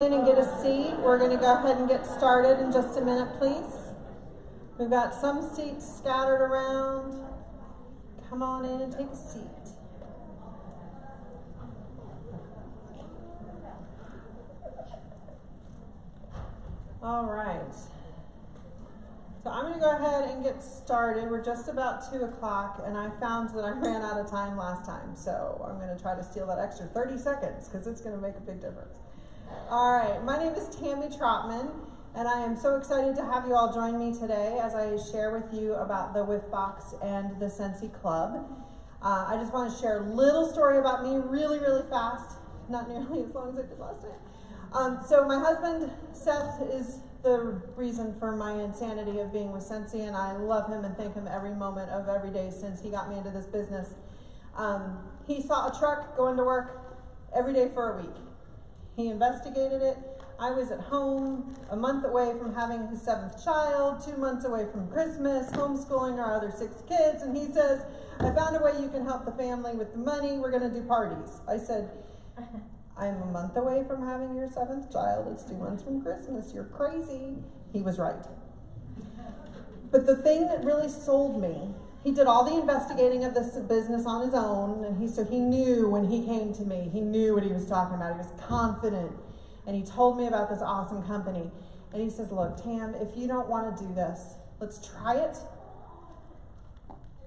In and get a seat. We're going to go ahead and get started in just a minute, please. We've got some seats scattered around. Come on in and take a seat. All right. So I'm going to go ahead and get started. We're just about 2 o'clock, and I found that I ran out of time last time, so I'm going to try to steal that extra 30 seconds because it's going to make a big difference. All right, my name is Tammy Trotman, and I am so excited to have you all join me today as I share with you about the Whiff box and the Scentsy Club. I just want to share a little story about me really, really fast, not nearly as long as I did last time. So my husband, Seth, is the reason for my insanity of being with Scentsy, and I love him and thank him every moment of every day since he got me into this business. He saw a truck going to work every day for a week. He investigated it. I was at home, a month away from having his 7th child, 2 months away from Christmas, homeschooling our other 6 kids, and he says, I found a way you can help the family with the money. We're going to do parties. I said, I'm a month away from having your 7th child. It's 2 months from Christmas. You're crazy. He was right. But the thing that really sold me, he did all the investigating of this business on his own, and so he knew when he came to me, he knew what he was talking about. He was confident, and he told me about this awesome company. And he says, look, Tam, if you don't want to do this, let's try it.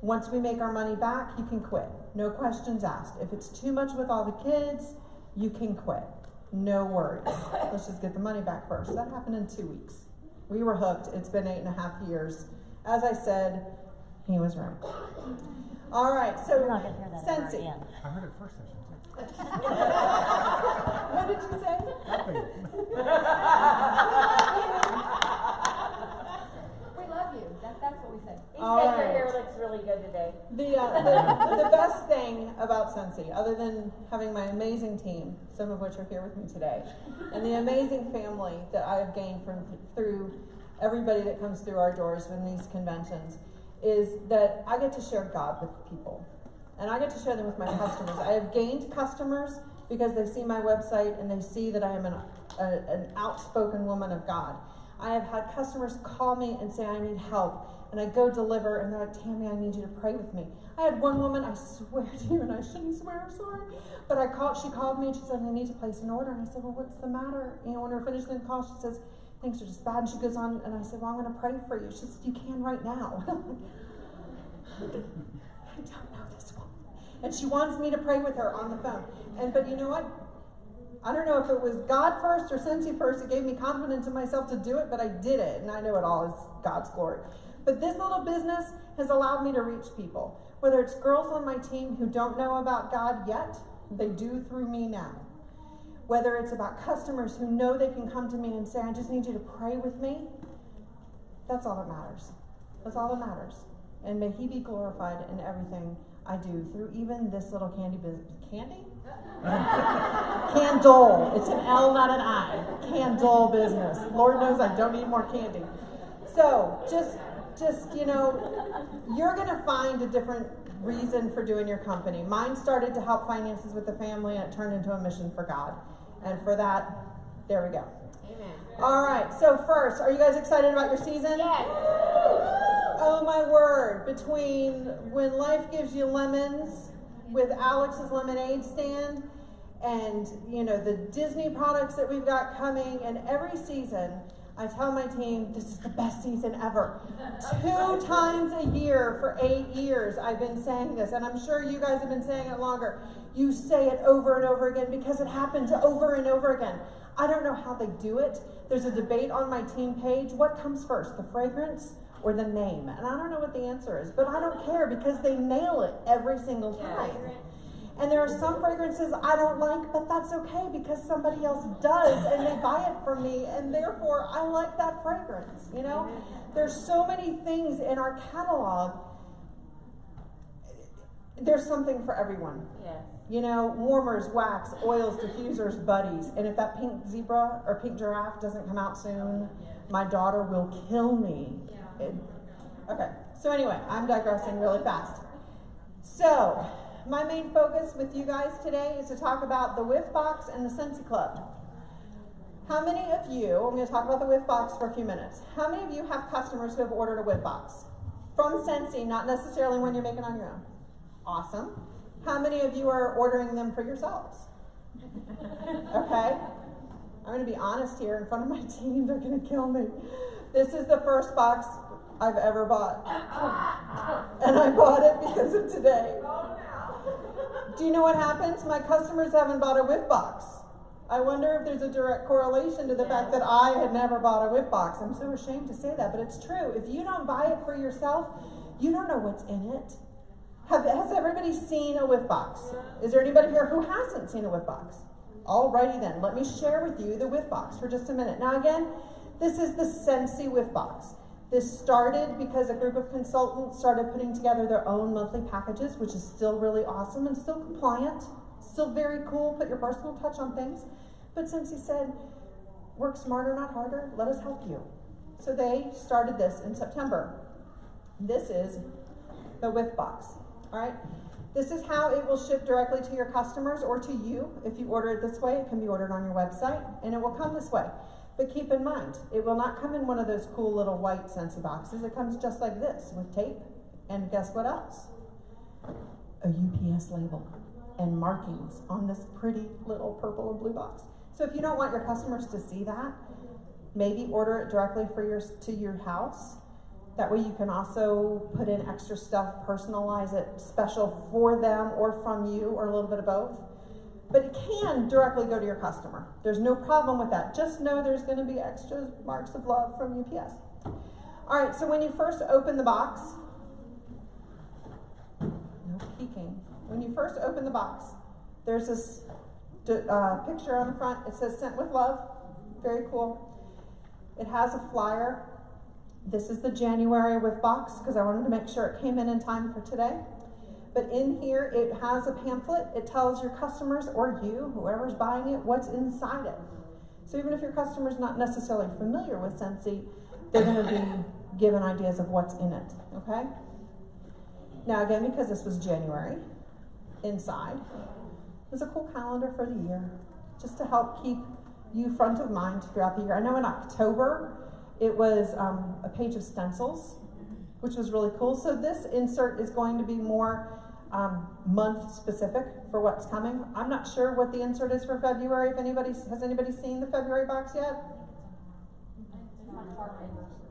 Once we make our money back, you can quit. No questions asked. If it's too much with all the kids, you can quit. No worries. Let's just get the money back first. That happened in 2 weeks. We were hooked. It's been 8.5 years. As I said, he was right. All right, so Scentsy. I heard it first session. What did you say? We love you. That's what we say. He said your hair looks really good today. The best thing about Scentsy, other than having my amazing team, some of which are here with me today, and the amazing family that I have gained through everybody that comes through our doors in these conventions, is that I get to share God with people. And I get to share them with my customers. I have gained customers because they see my website and they see that I am an outspoken woman of God. I have had customers call me and say, I need help. And I go deliver, and they're like, Tammy, I need you to pray with me. I had one woman, I swear to you, and I shouldn't swear, sorry, but she called me and she said, I need to place an order. And I said, well, what's the matter? You know, when we're finishing the call, she says, things are just bad. And she goes on, and I said, well, I'm going to pray for you. She said, you can right now. I don't know this woman. And she wants me to pray with her on the phone. But you know what? I don't know if it was God first or Scentsy first. It gave me confidence in myself to do it, but I did it. And I know it all is God's glory. But this little business has allowed me to reach people. Whether it's girls on my team who don't know about God yet, they do through me now. Whether it's about customers who know they can come to me and say, I just need you to pray with me. That's all that matters. That's all that matters. And may he be glorified in everything I do through even this little candy business. Candy? Candle. It's an L, not an I. Candle business. Lord knows I don't need more candy. So just you know, you're going to find a different reason for doing your company. Mine started to help finances with the family, and it turned into a mission for God. And for that, there we go. Amen. All right, so first, are you guys excited about your season? Yes. Oh my word, between When Life Gives You Lemons with Alex's lemonade stand and, you know, the Disney products that we've got coming, and every season, I tell my team, this is the best season ever. 2 times a year for 8 years, I've been saying this, and I'm sure you guys have been saying it longer. You say it over and over again because it happens over and over again. I don't know how they do it. There's a debate on my team page. What comes first, the fragrance or the name? And I don't know what the answer is, but I don't care because they nail it every single time. And there are some fragrances I don't like, but that's okay because somebody else does and they buy it from me, and therefore I like that fragrance, you know? There's so many things in our catalog. There's something for everyone. Yes. You know, warmers, wax, oils, diffusers, buddies. And if that pink zebra or pink giraffe doesn't come out soon, my daughter will kill me. Okay, so anyway, I'm digressing really fast. So, my main focus with you guys today is to talk about the Whiff box and the Scentsy Club. How many of you, I'm going to talk about the Whiff box for a few minutes. How many of you have customers who have ordered a Whiff box? From Scentsy, not necessarily when you're making on your own. Awesome. How many of you are ordering them for yourselves? Okay. I'm going to be honest here in front of my team. They're going to kill me. This is the first box I've ever bought. And I bought it because of today. Do you know what happens? My customers haven't bought a Whiff box. I wonder if there's a direct correlation to the fact that I had never bought a Whiff box. I'm so ashamed to say that, but it's true. If you don't buy it for yourself, you don't know what's in it. Has everybody seen a Whiff box? Is there anybody here who hasn't seen a Whiff box? Alrighty then, let me share with you the Whiff box for just a minute. Now again, this is the Scentsy Whiff box. This started because a group of consultants started putting together their own monthly packages, which is still really awesome and still compliant, still very cool, put your personal touch on things. But Scentsy said, work smarter, not harder, let us help you. So they started this in September. This is the Whiff box, all right? This is how it will ship directly to your customers or to you. If you order it this way, it can be ordered on your website, and it will come this way. But keep in mind, it will not come in one of those cool little white Scentsy boxes. It comes just like this, with tape, and guess what else? A UPS label and markings on this pretty little purple and blue box. So if you don't want your customers to see that, maybe order it directly to your house. That way you can also put in extra stuff, personalize it special for them or from you, or a little bit of both. But it can directly go to your customer. There's no problem with that. Just know there's going to be extra marks of love from UPS. All right, so when you first open the box, no peeking. When you first open the box, there's this picture on the front. It says "Sent with Love." Very cool. It has a flyer. This is the January Whiff box because I wanted to make sure it came in time for today. But in here, it has a pamphlet. It tells your customers or you, whoever's buying it, what's inside it. So even if your customer's not necessarily familiar with Scentsy, they're going to be given ideas of what's in it, okay? Now again, because this was January, inside, there's a cool calendar for the year, just to help keep you front of mind throughout the year. I know in October, it was a page of stencils, which was really cool. So this insert is going to be more month specific for what's coming. I'm not sure what the insert is for February. If has anybody seen the February box yet?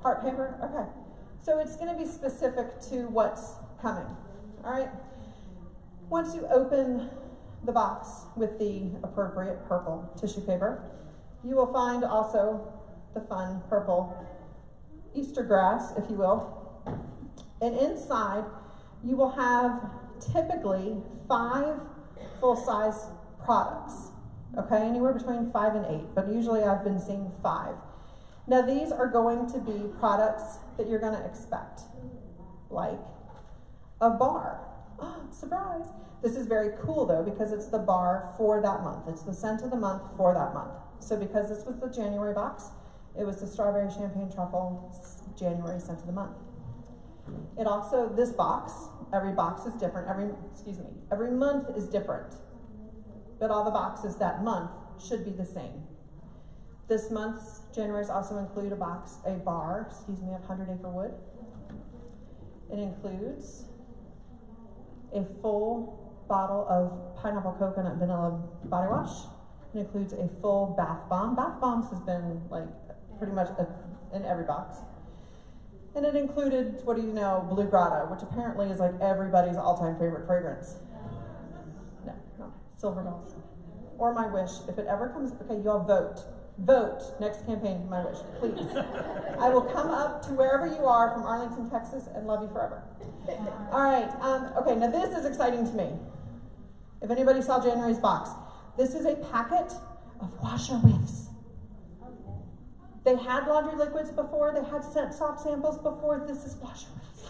Heart paper, okay. So it's going to be specific to what's coming, all right? Once you open the box with the appropriate purple tissue paper, you will find also the fun purple Easter grass, if you will. And inside, you will have typically 5 full-size products, okay? Anywhere between 5 and 8, but usually I've been seeing 5. Now these are going to be products that you're gonna expect, like a bar. Oh, surprise! This is very cool though, because it's the bar for that month. It's the scent of the month for that month. So because this was the January box, it was the strawberry champagne truffle January scent of the month. It also, this box, every box is different, every month is different. But all the boxes that month should be the same. This month's January's also include a bar, of 100 Acre Wood. It includes a full bottle of pineapple coconut vanilla body wash. It includes a full bath bomb. Bath bombs has been like pretty much in every box. And it included, what do you know, Blue Grotto, which apparently is like everybody's all-time favorite fragrance. No, Silver Bells. Or My Wish, if it ever comes, okay, y'all vote. Vote, next campaign, My Wish, please. I will come up to wherever you are from Arlington, Texas, and love you forever. All right, okay, now this is exciting to me. If anybody saw January's box, this is a packet of washer whiffs. They had laundry liquids before, they had scent soft samples before. This is washer whiffs.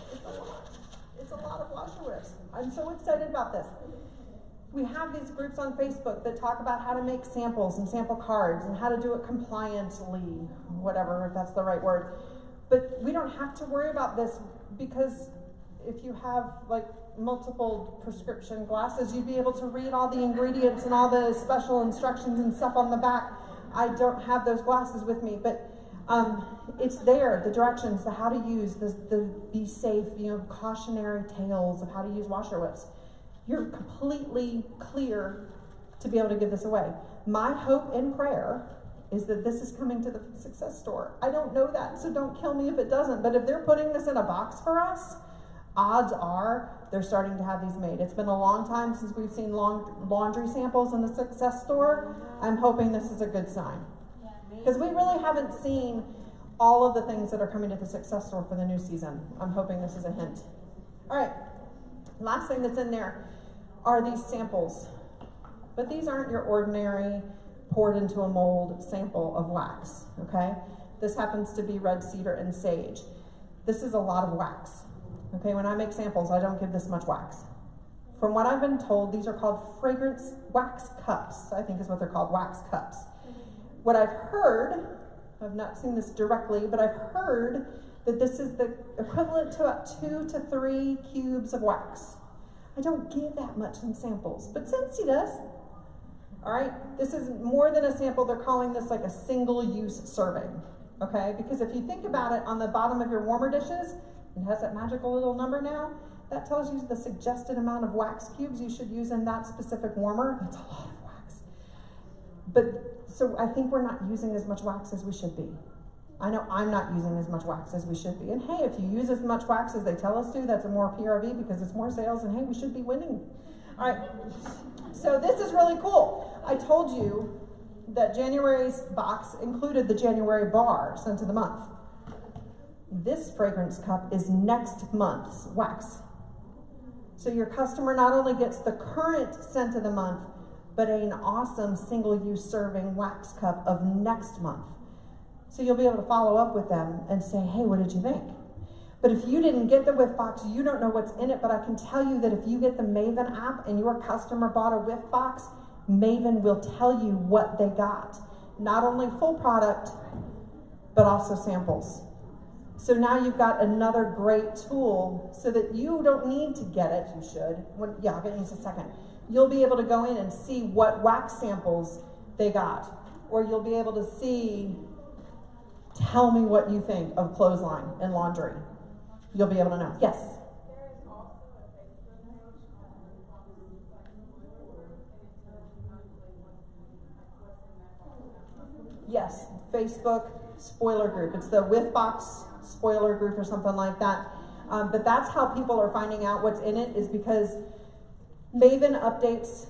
It's a lot of washer whiffs. I'm so excited about this. We have these groups on Facebook that talk about how to make samples and sample cards and how to do it compliantly, whatever, if that's the right word. But we don't have to worry about this because if you have like multiple prescription glasses, you'd be able to read all the ingredients and all the special instructions and stuff on the back I don't have those glasses with me, but it's there, the directions, the how to use, the be safe, cautionary tales of how to use washer whips. You're completely clear to be able to give this away. My hope and prayer is that this is coming to the Success Store. I don't know that, so don't kill me if it doesn't. But if they're putting this in a box for us, odds are they're starting to have these made. It's been a long time since we've seen laundry samples in the Success Store. I'm hoping this is a good sign. Because we really haven't seen all of the things that are coming to the Success Store for the new season. I'm hoping this is a hint. All right, last thing that's in there are these samples. But these aren't your ordinary poured into a mold sample of wax, okay? This happens to be red cedar and sage. This is a lot of wax, okay? When I make samples, I don't give this much wax. From what I've been told, these are called fragrance wax cups, I think is what they're called, wax cups. What I've heard, I've not seen this directly, but I've heard that this is the equivalent to about 2 to 3 cubes of wax. I don't give that much in samples, but Scentsy does. All right, this is more than a sample. They're calling this like a single-use serving, okay? Because if you think about it, on the bottom of your warmer dishes, it has that magical little number now. That tells you the suggested amount of wax cubes you should use in that specific warmer. It's a lot of wax. So I think we're not using as much wax as we should be. I know I'm not using as much wax as we should be. And hey, if you use as much wax as they tell us to, that's a more PRV because it's more sales, and hey, we should be winning. All right, so this is really cool. I told you that January's box included the January bar, scent of the month. This fragrance cup is next month's wax. So your customer not only gets the current scent of the month, but an awesome single-use serving wax cup of next month. So you'll be able to follow up with them and say, hey, what did you think? But if you didn't get the Whiff box, you don't know what's in it, but I can tell you that if you get the Maven app and your customer bought a Whiff box, Maven will tell you what they got. Not only full product, but also samples. So now you've got another great tool so that you don't need to get it, you should. I'll get you in a second. You'll be able to go in and see what wax samples they got. Or you'll be able to see, tell me what you think of clothesline and laundry. You'll be able to know. Yes? Yes, Facebook spoiler group. It's the Whiff box spoiler group or something like that. But that's how people are finding out what's in it, is because Maven updates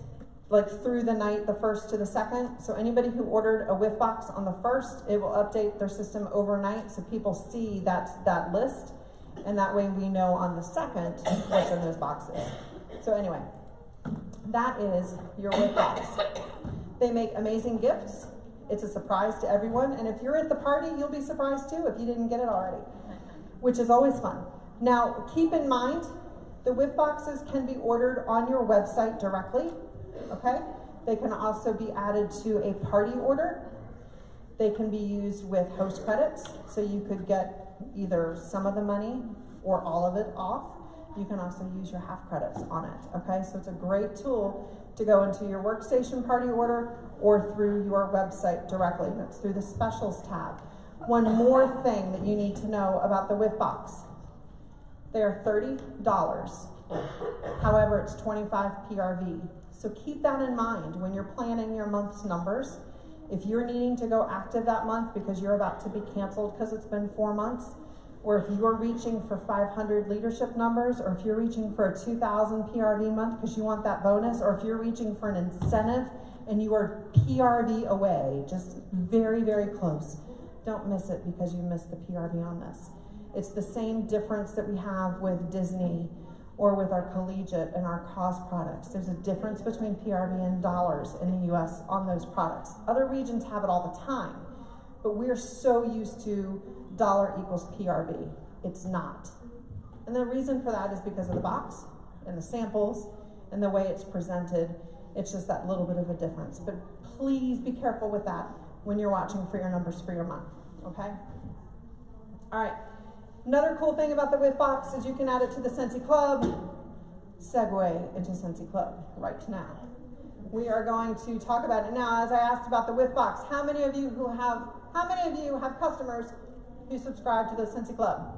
like through the night, the 1st to the 2nd. So anybody who ordered a Whiff box on the 1st, it will update their system overnight so people see that list. And that way we know on the 2nd what's in those boxes. So anyway, that is your Whiff box. They make amazing gifts. It's a surprise to everyone. And if you're at the party, you'll be surprised too if you didn't get it already, which is always fun. Now, keep in mind, the Whiff boxes can be ordered on your website directly, okay? They can also be added to a party order. They can be used with host credits, so you could get either some of the money or all of it off. You can also use your half credits on it, okay? So it's a great tool to go into your workstation party order or through your website directly. That's through the specials tab. One more thing that you need to know about the Whiff box. They are $30. However, it's 25 PRV. So keep that in mind when you're planning your month's numbers. If you're needing to go active that month because you're about to be canceled because it's been 4 months, or if you're reaching for 500 leadership numbers, or if you're reaching for a 2,000 PRV month because you want that bonus, or if you're reaching for an incentive and you are PRV away, just very, very close, don't miss it because you missed the PRV on this. It's the same difference that we have with Disney or with our collegiate and our cost products. There's a difference between PRV and dollars in the US on those products. Other regions have it all the time, but we're so used to dollar equals PRV. It's not. And the reason for that is because of the box and the samples and the way it's presented. It's just that little bit of a difference. But please be careful with that when you're watching for your numbers for your month, okay? All right. Another cool thing about the Whiff box is you can add it to the Scentsy Club. Segue into Scentsy Club right now. we are going to talk about it now. As I asked about the Whiff box, how many of you have customers who subscribe to the Scentsy Club?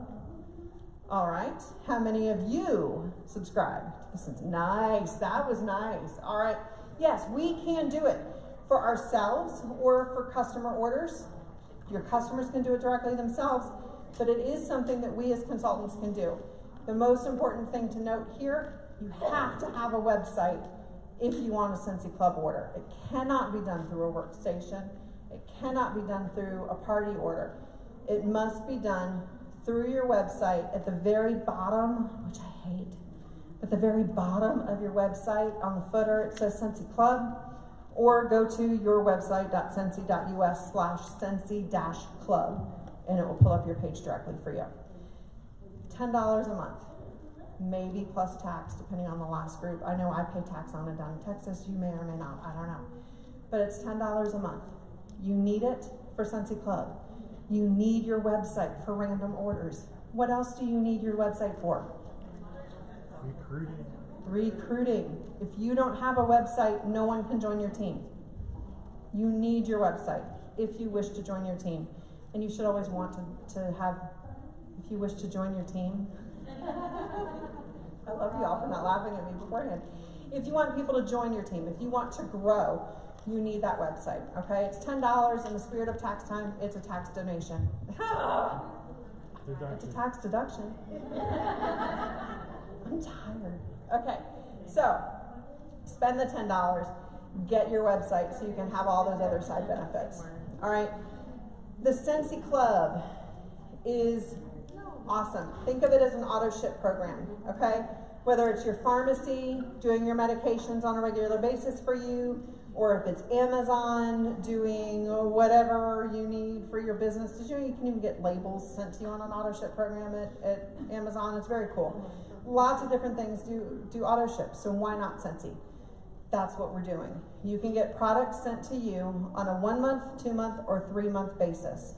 All right. How many of you subscribe to the Scentsy? Nice. That was nice. All right. Yes, we can do it for ourselves or for customer orders. Your customers can do it directly themselves, but it is something that we as consultants can do. The most important thing to note here, you have to have a website if you want a Scentsy Club order. It cannot be done through a workstation. It cannot be done through a party order. It must be done through your website at the very bottom, which I hate, at the very bottom of your website on the footer it says Scentsy Club, or go to your website.scentsy.us/Scentsy-club and it will pull up your page directly for you. $10 a month, maybe plus tax depending on the last group. I know I pay tax on it down in Texas, you may or may not, I don't know. But it's $10 a month. You need it for Scentsy Club. You need your website for random orders. What else do you need your website for? Recruiting. If you don't have a website, no one can join your team. You need your website if you wish to join your team. And you should always want to have, if you wish to join your team. I love you all for not laughing at me beforehand. If you want people to join your team, if you want to grow, you need that website, okay? It's $10 in the spirit of tax time. It's a tax donation. It's a tax deduction. I'm tired. Okay, so spend the $10, get your website so you can have all those other side benefits. All right, the Scentsy Club is awesome. Think of it as an auto ship program, okay? Whether it's your pharmacy doing your medications on a regular basis for you, or if it's Amazon doing whatever you need for your business. Did you know you can even get labels sent to you on an auto ship program at Amazon? It's very cool. Lots of different things do auto ship, so why not Scentsy? That's what we're doing. You can get products sent to you on a 1 month, 2 month, or 3 month basis.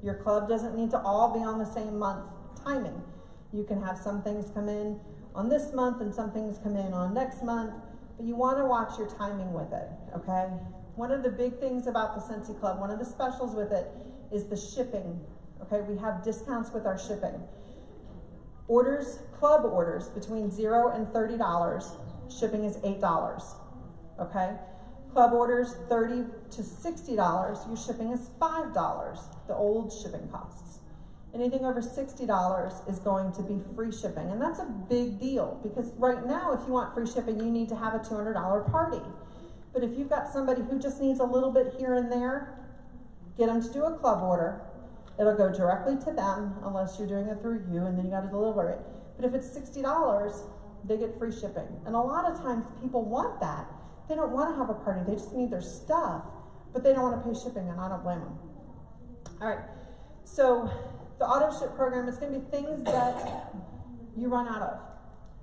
Your club doesn't need to all be on the same month timing. You can have some things come in on this month and some things come in on next month, but you want to watch your timing with it, okay? One of the big things about the Scentsy Club, one of the specials with it is the shipping, okay? We have discounts with our shipping. Club orders between $0 and $30, shipping is $8, okay? Club orders $30 to $60, your shipping is $5, the old shipping costs. Anything over $60 is going to be free shipping, and that's a big deal because right now if you want free shipping, you need to have a $200 party. But if you've got somebody who just needs a little bit here and there, get them to do a club order. It'll go directly to them unless you're doing it through you and then you got to deliver it. But if it's $60, they get free shipping. And a lot of times people want that. They don't want to have a party. They just need their stuff, but they don't want to pay shipping, and I don't blame them. All right, so the auto ship program is going to be things that you run out of,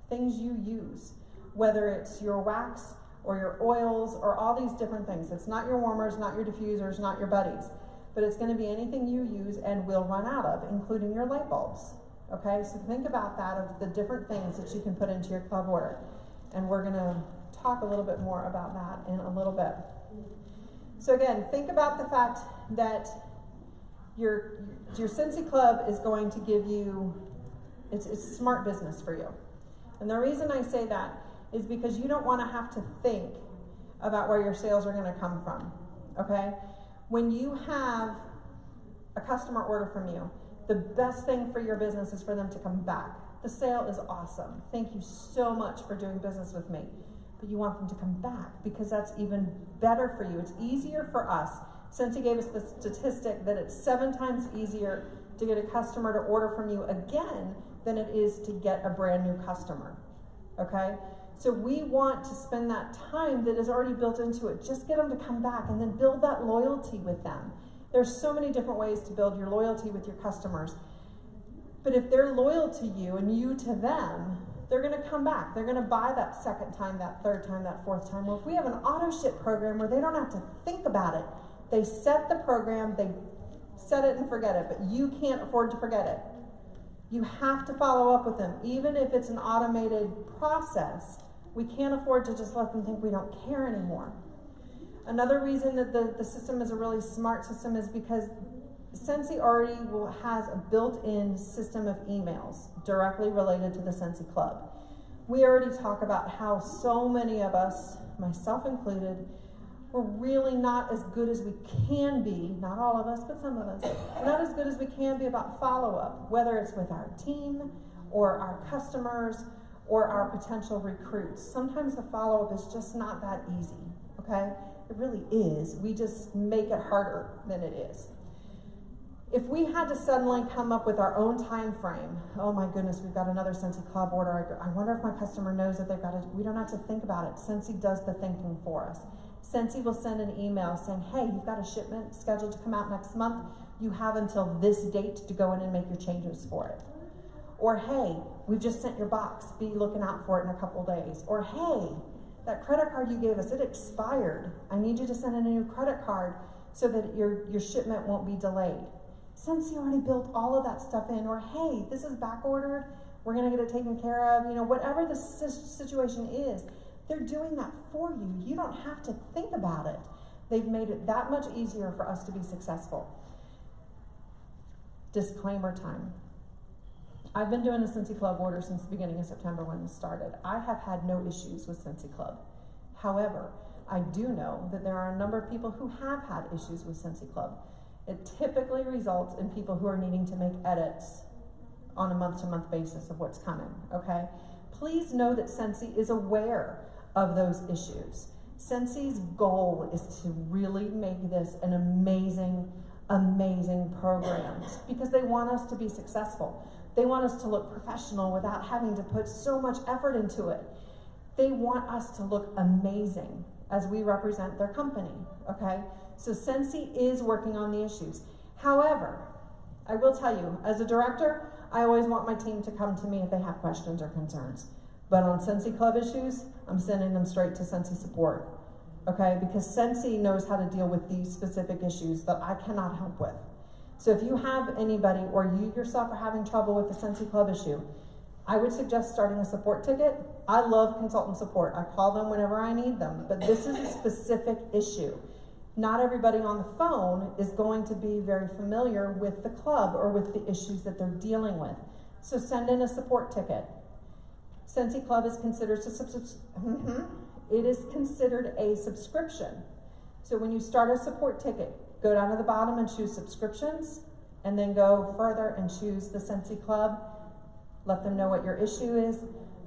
things you use, whether it's your wax or your oils or all these different things. It's not your warmers, not your diffusers, not your buddies, but it's going to be anything you use and will run out of, including your light bulbs. Okay, so think about that, of the different things that you can put into your club order. And we're going to talk a little bit more about that in a little bit. So again, think about the fact that your Scentsy Club is going to give you, it's smart business for you. And the reason I say that is because you don't want to have to think about where your sales are going to come from, okay? When you have a customer order from you, the best thing for your business is for them to come back. The sale is awesome. Thank you so much for doing business with me. But you want them to come back because that's even better for you. It's easier for us. Scentsy gave us the statistic that it's 7 times easier to get a customer to order from you again than it is to get a brand new customer, okay? So we want to spend that time that is already built into it. Just get them to come back and then build that loyalty with them. There's so many different ways to build your loyalty with your customers. But if they're loyal to you and you to them, they're going to come back. They're going to buy that second time, that third time, that fourth time. Well, if we have an auto ship program where they don't have to think about it, they set the program, they set it and forget it, but you can't afford to forget it. You have to follow up with them. Even if it's an automated process, We can't afford to just let them think we don't care anymore. Another reason that the system is a really smart system is because Scentsy already has a built-in system of emails directly related to the Scentsy Club. We already talk about how so many of us, myself included, we're really not as good as we can be, not all of us, but some of us, we're not as good as we can be about follow-up, whether it's with our team or our customers or our potential recruits. Sometimes the follow-up is just not that easy, okay? It really is. We just make it harder than it is. If we had to suddenly come up with our own time frame, oh my goodness, we've got another Scentsy Club order. I wonder if my customer knows that they've got to, we don't have to think about it. Scentsy does the thinking for us. Scentsy will send an email saying, hey, you've got a shipment scheduled to come out next month. You have until this date to go in and make your changes for it. Or hey, we've just sent your box. Be looking out for it in a couple days. Or hey, that credit card you gave us, it expired. I need you to send in a new credit card so that your shipment won't be delayed. Scentsy already built all of that stuff in. Or hey, this is back ordered. We're gonna get it taken care of. You know, whatever the situation is, they're doing that for you. You don't have to think about it. They've made it that much easier for us to be successful. Disclaimer time. I've been doing a Scentsy Club order since the beginning of September when this started. I have had no issues with Scentsy Club. However, I do know that there are a number of people who have had issues with Scentsy Club. It typically results in people who are needing to make edits on a month-to-month basis of what's coming, okay? Please know that Scentsy is aware of those issues. Scentsy's goal is to really make this an amazing, amazing program because they want us to be successful. They want us to look professional without having to put so much effort into it. They want us to look amazing as we represent their company, okay? So Scentsy is working on the issues. However, I will tell you, as a director, I always want my team to come to me if they have questions or concerns. But on Scentsy Club issues, I'm sending them straight to Scentsy support, okay? Because Scentsy knows how to deal with these specific issues that I cannot help with. So if you have anybody or you yourself are having trouble with the Scentsy Club issue, I would suggest starting a support ticket. I love consultant support. I call them whenever I need them, but this is a specific issue. Not everybody on the phone is going to be very familiar with the club or with the issues that they're dealing with. So send in a support ticket. Scentsy Club is considered it is considered a subscription. So when you start a support ticket, go down to the bottom and choose subscriptions, and then go further and choose the Scentsy Club. Let them know what your issue is,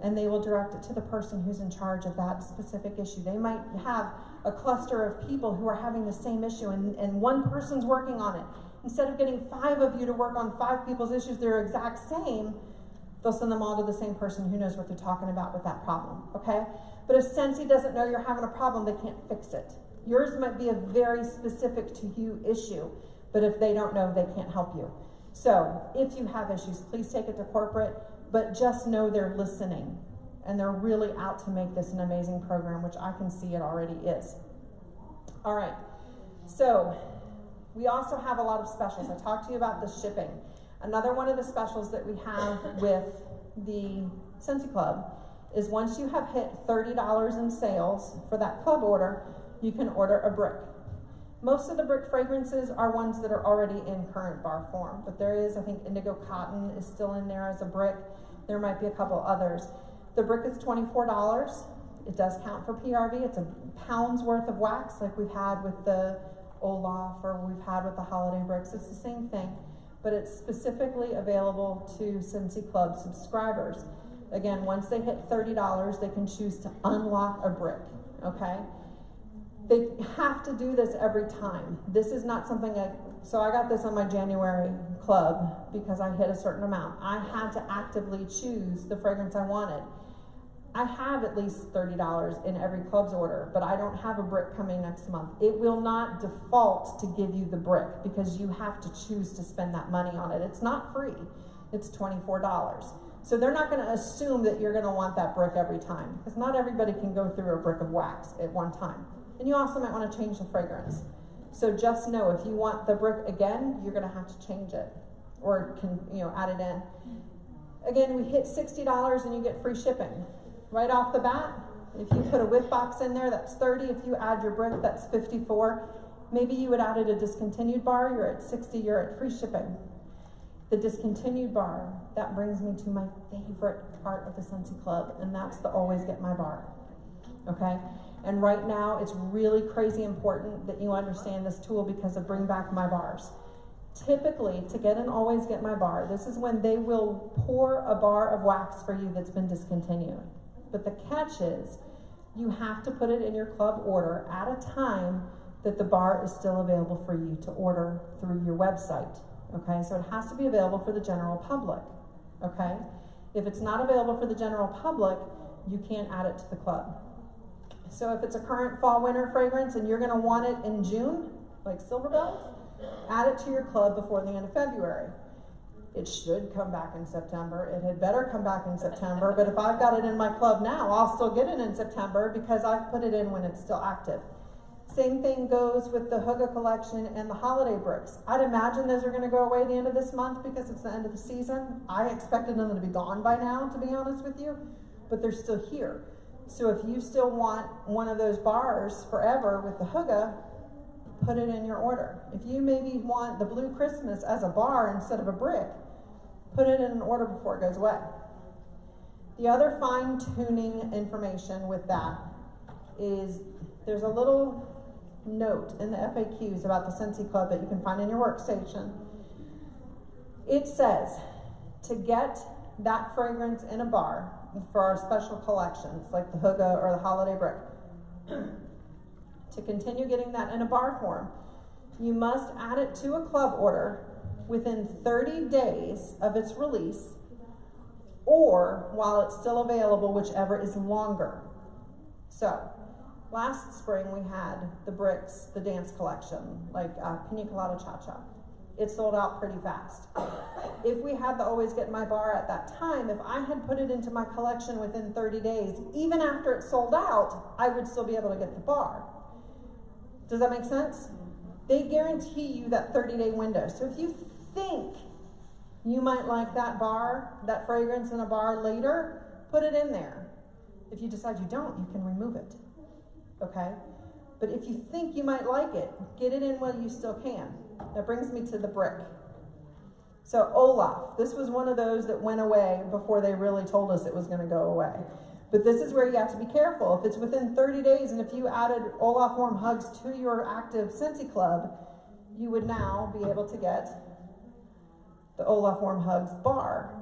and they will direct it to the person who's in charge of that specific issue. They might have a cluster of people who are having the same issue, and one person's working on it. Instead of getting 5 of you to work on 5 people's issues that are exact same, they'll send them all to the same person who knows what they're talking about with that problem, okay? But if Scentsy doesn't know you're having a problem, they can't fix it. Yours might be a very specific to you issue, but if they don't know, they can't help you. So if you have issues, please take it to corporate, but just know they're listening, and they're really out to make this an amazing program, which I can see it already is. All right, so we also have a lot of specials. I talked to you about the shipping. Another one of the specials that we have with the Scentsy Club is once you have hit $30 in sales for that club order, you can order a brick. Most of the brick fragrances are ones that are already in current bar form, but there is, I think Indigo Cotton is still in there as a brick. There might be a couple others. The brick is $24. It does count for PRV. It's a pound's worth of wax like we've had with the Olaf or we've had with the holiday bricks. It's the same thing, but it's specifically available to Scentsy Club subscribers. Again, once they hit $30, they can choose to unlock a brick, okay? They have to do this every time. This is not something so I got this on my January club because I hit a certain amount. I had to actively choose the fragrance I wanted. I have at least $30 in every club's order, but I don't have a brick coming next month. It will not default to give you the brick because you have to choose to spend that money on it. It's not free. It's $24. So they're not going to assume that you're going to want that brick every time because not everybody can go through a brick of wax at one time. And you also might want to change the fragrance. So just know if you want the brick again, you're going to have to change it or add it in. Again, we hit $60 and you get free shipping. Right off the bat, If you put a Whiff box in there, that's 30. If you add your brick, that's 54. Maybe you would added a discontinued bar, you're at 60, you're at free shipping. The discontinued bar, that brings me to my favorite part of the Scentsy Club, and that's the always get my bar, okay? And right now, it's really crazy important that you understand this tool because of bring back my bars. Typically, to get an always get my bar, this is when they will pour a bar of wax for you that's been discontinued. But the catch is, you have to put it in your club order at a time that the bar is still available for you to order through your website. Okay, so it has to be available for the general public. Okay, if it's not available for the general public, you can't add it to the club. So if it's a current fall winter fragrance and you're going to want it in June, like Silver Bells, add it to your club before the end of February. It should come back in September. It had better come back in September, but if I've got it in my club now, I'll still get it in September because I've put it in when it's still active. Same thing goes with the Hygge collection and the holiday bricks. I'd imagine those are going to go away the end of this month because it's the end of the season. I expected them to be gone by now, to be honest with you, but they're still here. So if you still want one of those bars forever with the Hygge, put it in your order. If you maybe want the Blue Christmas as a bar instead of a brick, put it in an order before it goes away. The other fine-tuning information with that is there's a little note in the FAQs about the Scentsy Club that you can find in your workstation. It says to get that fragrance in a bar for our special collections like the Hygge or the holiday brick, to continue getting that in a bar form, you must add it to a club order within 30 days of its release or while it's still available, whichever is longer. So last spring we had the bricks, the dance collection, like Pina Colada Cha-Cha. It sold out pretty fast. If we had the Always Get My Bar at that time, if I had put it into my collection within 30 days, even after it sold out, I would still be able to get the bar. Does that make sense? They guarantee you that 30-day window. So if you think you might like that bar, that fragrance in a bar later, put it in there. If you decide you don't, you can remove it. Okay? But if you think you might like it, get it in while you still can. That brings me to the brick. So Olaf, this was one of those that went away before they really told us it was going to go away. But this is where you have to be careful. If it's within 30 days and if you added Olaf Warm Hugs to your active Scentsy Club, you would now be able to get the Olaf Warm Hugs bar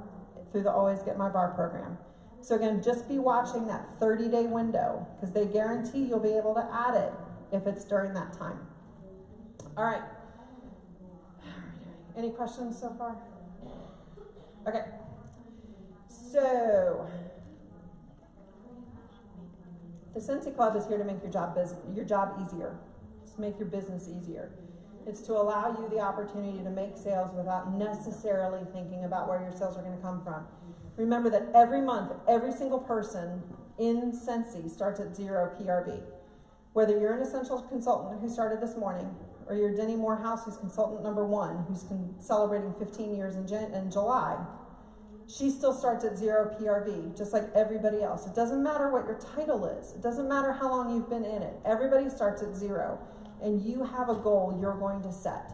through the Always Get My Bar program. So again, just be watching that 30-day window because they guarantee you'll be able to add it if it's during that time. All right. Any questions so far? Okay. So the Scentsy Club is here to make your job easier. It's to make your business easier. It's to allow you the opportunity to make sales without necessarily thinking about where your sales are going to come from. Remember that every month, every single person in Scentsy starts at 0 PRV. Whether you're an essential consultant who started this morning, or you're Denny Morehouse, who's consultant number 1, who's celebrating 15 years in July, she still starts at 0 PRV, just like everybody else. It doesn't matter what your title is. It doesn't matter how long you've been in it. Everybody starts at 0, and you have a goal you're going to set.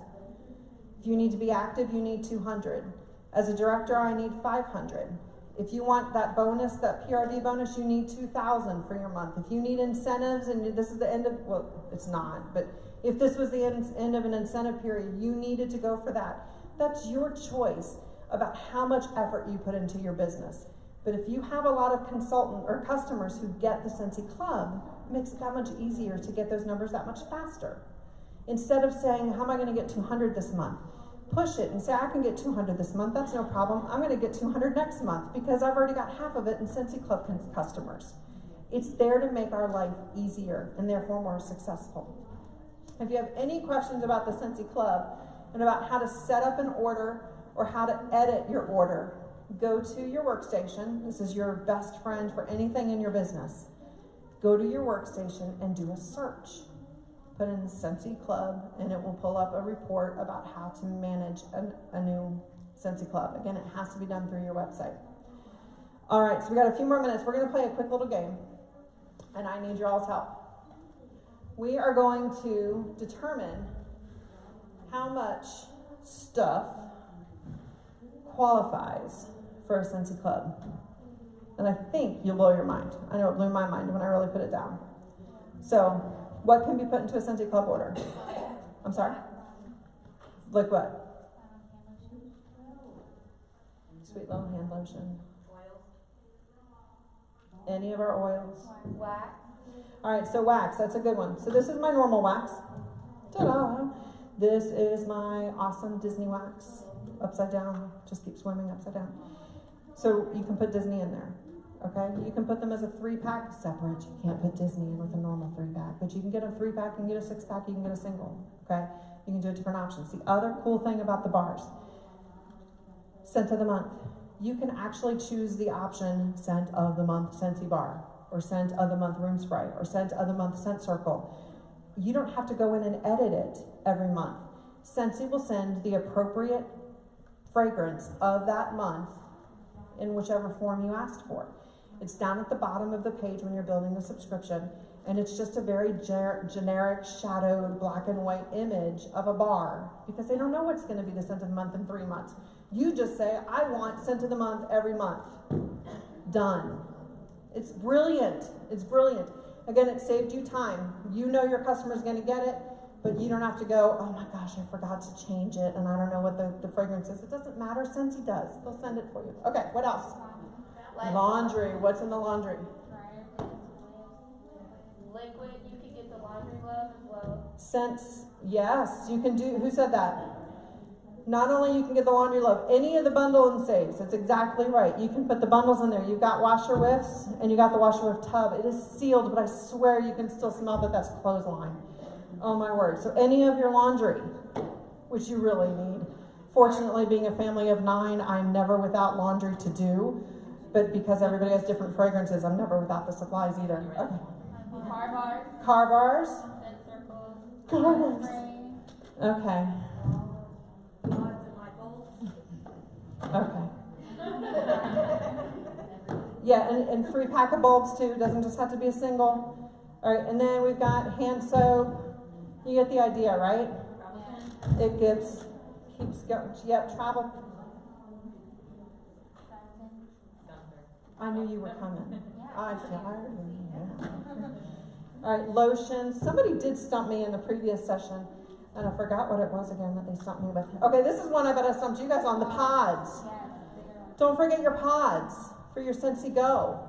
If you need to be active, you need 200. As a director, I need 500. If you want that bonus, that PRV bonus, you need 2,000 for your month. If you need incentives, and this is the end of, well, it's not, but if this was the end of an incentive period, you needed to go for that. That's your choice about how much effort you put into your business. But if you have a lot of consultant or customers who get the Scentsy Club, it makes it that much easier to get those numbers that much faster. Instead of saying, how am I going to get 200 this month? Push it and say, I can get 200 this month. That's no problem. I'm going to get 200 next month because I've already got half of it in Scentsy Club customers. It's there to make our life easier and therefore more successful. If you have any questions about the Scentsy Club and about how to set up an order or how to edit your order, go to your workstation. This is your best friend for anything in your business. Go to your workstation and do a search. Put in Scentsy Club and it will pull up a report about how to manage a new Scentsy Club. Again, it has to be done through your website. All right, so we got a few more minutes. We're going to play a quick little game. and I need your all's help. We are going to determine how much stuff qualifies for a Scentsy Club. And I think you'll blow your mind. I know it blew my mind when I really put it down. So, what can be put into a Scentsy Club order? I'm sorry? Like what? Sweet little hand lotion. Any of our oils? Wax. Alright, so wax, that's a good one. So this is my normal wax. Ta-da! This is my awesome Disney wax. Upside down, just keep swimming upside down. So you can put Disney in there, okay? You can put them as a 3-pack separate. You can't put Disney in with a normal 3-pack, but you can get a 3-pack, you can get a 6-pack, you can get a single, okay? You can do a different options. The other cool thing about the bars, scent of the month. You can actually choose the option scent of the month Scentsy bar, or scent of the month room spray, or scent of the month scent circle. You don't have to go in and edit it every month. Scentsy will send the appropriate fragrance of that month in whichever form you asked for. It's down at the bottom of the page when you're building the subscription, and it's just a very generic, shadowed, black and white image of a bar, because they don't know what's going to be the scent of the month in 3 months. You just say, I want scent of the month every month. Done. It's brilliant. It's brilliant. Again, it saved you time. You know your customer's going to get it, but you don't have to go, oh my gosh, I forgot to change it, and I don't know what the fragrance is. It doesn't matter. Scentsy does. They'll send it for you. Okay, what else? Laundry. What's in the laundry? Liquid, you can get the laundry glove as well. Scents. Yes, you can do. Who said that? Not only you can get the laundry glove, any of the bundle and saves. That's exactly right. You can put the bundles in there. You've got washer whiffs, and you got the washer whiff tub. It is sealed, but I swear you can still smell that that's clothesline. Oh my word. So any of your laundry, which you really need. Fortunately, being a family of 9, I'm never without laundry to do. But because everybody has different fragrances, I'm never without the supplies either. Okay. Car bars. Car bars. Scent circles. Car bars. Spray. Okay. Okay. Yeah, and 3-pack of bulbs too. Doesn't just have to be a single. All right, and then we've got hand soap. You get the idea, right? It keeps going. Yep, travel. I knew you were coming. I fired you. All right, lotion. Somebody did stump me in the previous session, and I forgot what it was again that they stumped me with. Okay, this is one I bet I stumped you guys on, the pods. Don't forget your pods for your Scentsy Go.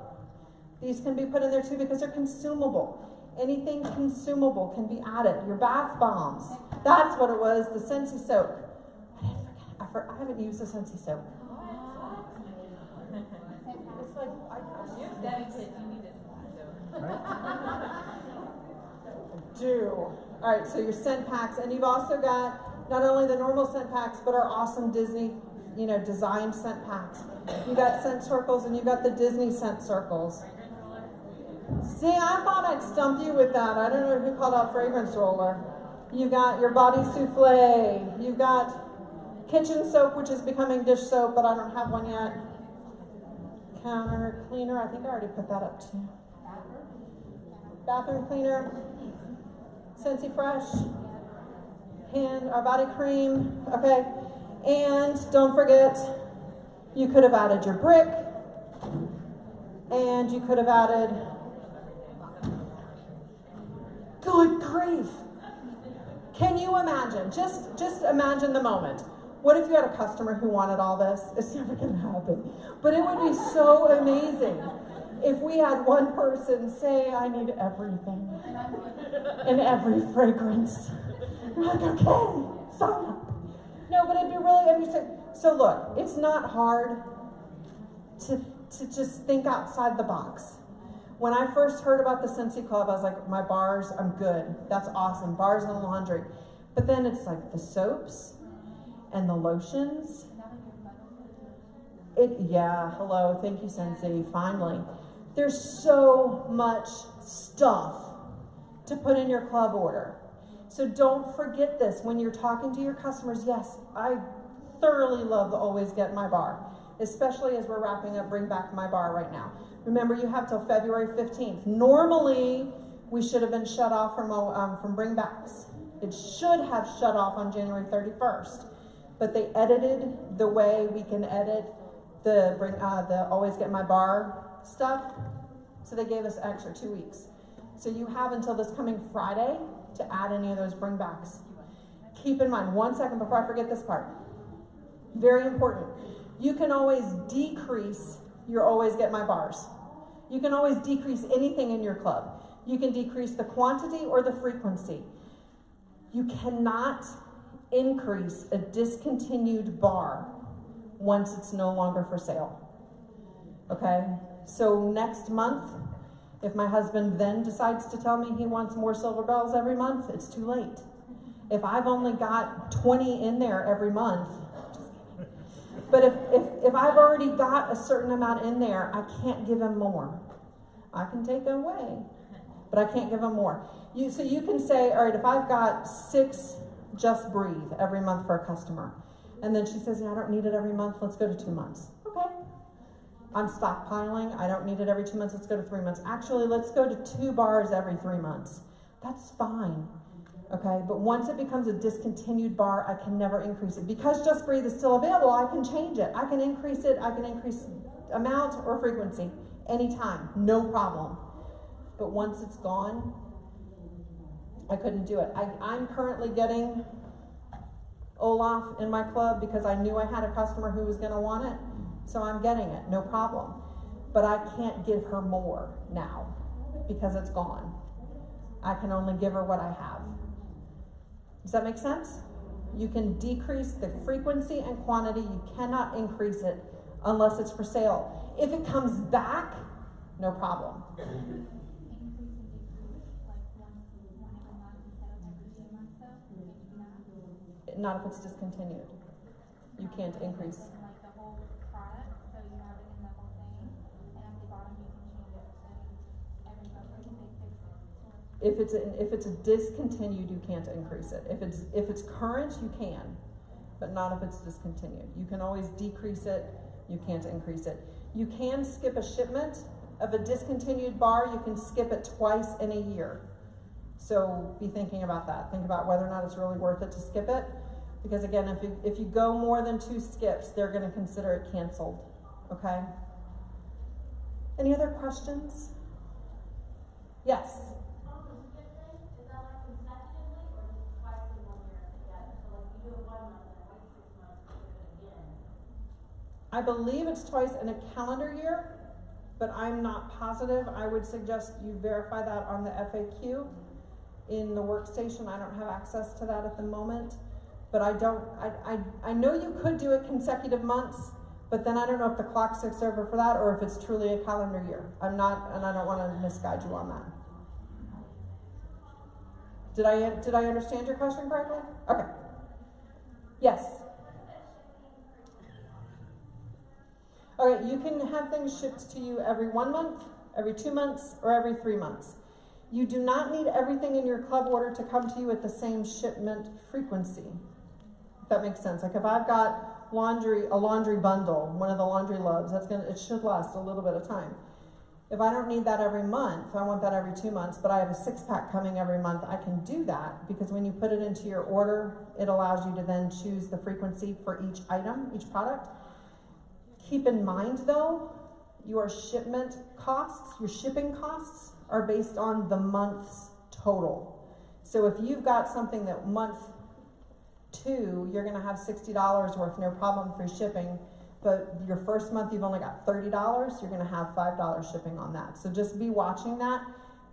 These can be put in there too because they're consumable. Anything consumable can be added. Your bath bombs. That's what it was, the Scentsy soap. I forget. I haven't used the Scentsy soap. It's like, You have 7 kids, you need this. do. All right, so your scent packs, and you've also got not only the normal scent packs, but our awesome Disney, designed scent packs. You got scent circles, and you got the Disney scent circles. See, I thought I'd stump you with that. I don't know who called out fragrance roller. You got your body souffle. You've got kitchen soap, which is becoming dish soap, but I don't have one yet. Counter cleaner. I think I already put that up too. Bathroom cleaner. Scentsy Fresh. Our body cream. Okay. And don't forget, you could have added your brick. And you could have added... Good grief. Can you imagine? Just imagine the moment. What if you had a customer who wanted all this? It's never going to happen. But it would be so amazing if we had one person say, I need everything. And every fragrance. You're like, okay, sign up. No, but it'd be really interesting. So look, it's not hard to just think outside the box. When I first heard about the Scentsy Club, I was like, my bars, I'm good. That's awesome. Bars and laundry. But then it's like the soaps and the lotions. Hello. Thank you, Scentsy. Finally. There's so much stuff to put in your club order. So don't forget this when you're talking to your customers. Yes, I thoroughly love the Always Get My Bar. especially as we're wrapping up Bring Back My Bar right now. Remember, you have till February 15th. Normally, we should have been shut off from Bring Backs. It should have shut off on January 31st, but they edited the way we can edit the Always Get My Bar stuff, so they gave us extra 2 weeks. So you have until this coming Friday to add any of those Bring Backs. Keep in mind, 1 second before I forget this part, very important, you can always decrease your Always Get My Bars. You can always decrease anything in your club. You can decrease the quantity or the frequency. You cannot increase a discontinued bar once it's no longer for sale. Okay? So next month, if my husband then decides to tell me he wants more silver bells every month, it's too late. If I've only got 20 in there every month, but if I've already got a certain amount in there, I can't give him more. I can take them away, but I can't give him more. So you can say, all right, if I've got 6 Just Breathe every month for a customer, and then she says, yeah, I don't need it every month, let's go to 2 months. Okay. I'm stockpiling, I don't need it every 2 months, let's go to 3 months. Actually, let's go to 2 bars every 3 months. That's fine. Okay, but once it becomes a discontinued bar, I can never increase it. Because Just Breathe is still available, I can change it. I can increase it, I can increase amount or frequency anytime, no problem. But once it's gone, I couldn't do it. I'm currently getting Olaf in my club because I knew I had a customer who was gonna want it, so I'm getting it, no problem. But I can't give her more now because it's gone. I can only give her what I have. Does that make sense? You can decrease the frequency and quantity. You cannot increase it unless it's for sale. If it comes back, no problem. Not if it's discontinued. You can't increase. Like the whole product, so you have it in the whole thing, and at the bottom you can change it every month, or can they fix it? If it's a discontinued, you can't increase it. If it's current, you can, but not if it's discontinued. You can always decrease it. You can't increase it. You can skip a shipment of a discontinued bar. You can skip it twice in a year. So be thinking about that. Think about whether or not it's really worth it to skip it. Because again, if you go more than 2 skips, they're going to consider it canceled. Okay? Any other questions? Yes? I believe it's twice in a calendar year, but I'm not positive. I would suggest you verify that on the FAQ in the workstation. I don't have access to that at the moment, but I know you could do it consecutive months, but then I don't know if the clock sticks over for that or if it's truly a calendar year. I'm not, and I don't want to misguide you on that. Did I understand your question correctly? Okay. Yes. Okay, you can have things shipped to you every 1 month, every 2 months, or every 3 months. You do not need everything in your club order to come to you at the same shipment frequency. If that makes sense. Like if I've got a laundry bundle, one of the laundry loves, it should last a little bit of time. If I don't need that every month, I want that every 2 months, but I have a 6-pack coming every month, I can do that because when you put it into your order, it allows you to then choose the frequency for each item, each product. Keep in mind though, your shipment costs, your shipping costs are based on the month's total. So if you've got something that month 2, you're gonna have $60 worth, no problem, free shipping, but your first month you've only got $30, you're gonna have $5 shipping on that. So just be watching that,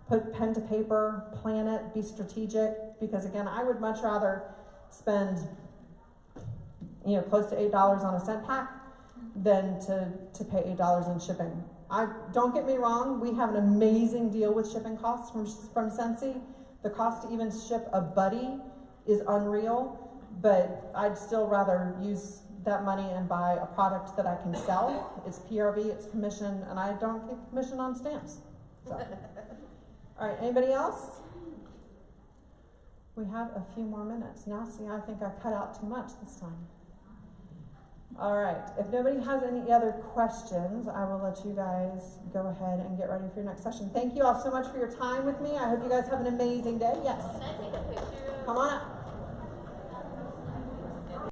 put pen to paper, plan it, be strategic, because again, I would much rather spend close to $8 on a scent pack than to pay $8 in shipping. Don't get me wrong, we have an amazing deal with shipping costs from Scentsy. The cost to even ship a buddy is unreal, but I'd still rather use that money and buy a product that I can sell. It's PRV, it's commission, and I don't get commission on stamps. So. All right, anybody else? We have a few more minutes. Now, see, I think I cut out too much this time. All right, if nobody has any other questions, I will let you guys go ahead and get ready for your next session. Thank you all so much for your time with me. I hope you guys have an amazing day. Yes. Can I take a picture of Come on up.